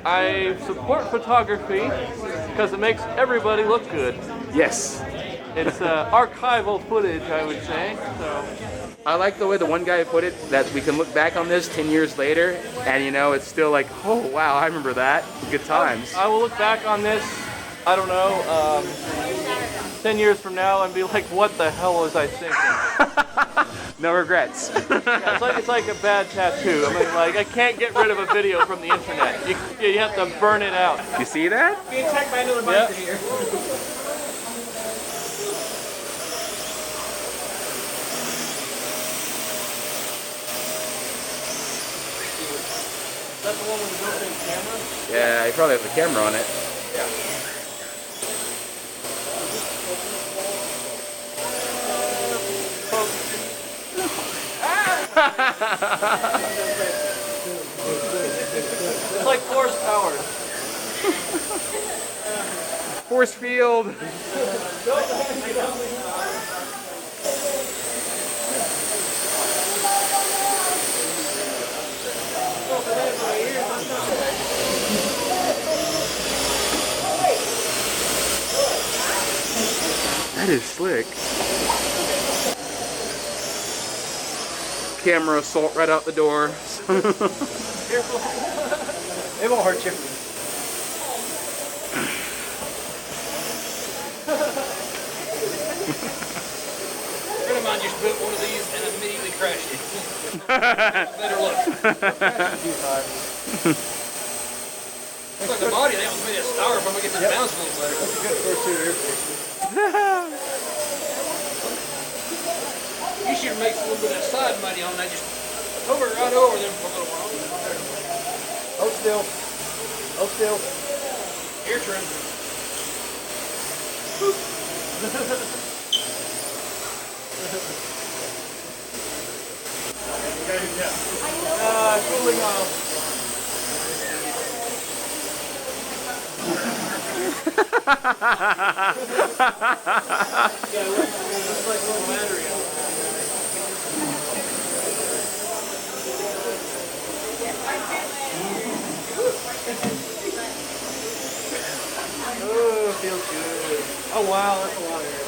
I support photography because it makes everybody look good. Yes. It's archival footage, I would say. So I like the way the one guy put it, that we can look back on this 10 years later, and you know, it's still like, oh wow, I remember that. Good times. I will look back on this, I don't know, 10 years from now and be like, what the hell was I thinking? No regrets. Yeah, it's like a bad tattoo. I mean, like, I can't get rid of a video from the internet. You have to burn it out. You see that? Get attacked by another bison here. Is that the one with the built-in camera? Yeah, you probably have the camera on it. Yeah. It's like force powered. Force field. That is slick. Camera assault right out the door. Careful. It won't hurt you. A friend of mine just built one of these and immediately crashed it. Better luck. Looks like the body, they almost made a styrofoam. I get this bounce a little better. That's a good first two air. You should make a little bit of that side mighty on that. Just hover right over them for a little while. Hold still. Hold still. Ear trim. Cooling off. Yeah, it looks like a little battery on it. Oh, it feels good. Oh wow, that's a lot of air.